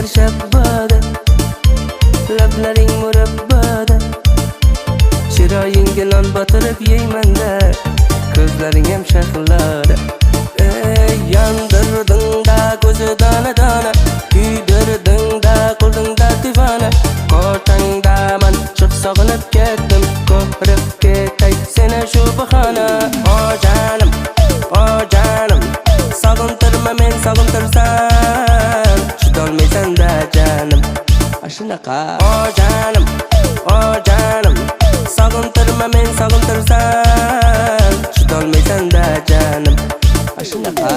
Gözler şabbada, lablaring murabbada. Chiroyingga non batırıp yeyman-da, ko'zlaring ham shahllada. Yandirding-da ko'zi dona-dona, kuydirding-da qo'lingda divona. Qo'shangda man chiq sog'inib ketdim, ko'rib ketay seni shu bahona. O canım, sog'intirma men sog'intirsam, chidolmaysan-da canım. Shunaqa. O canım, sog'intirma men sog'intirsam, chidolmaysan-da canım. Shunaqa.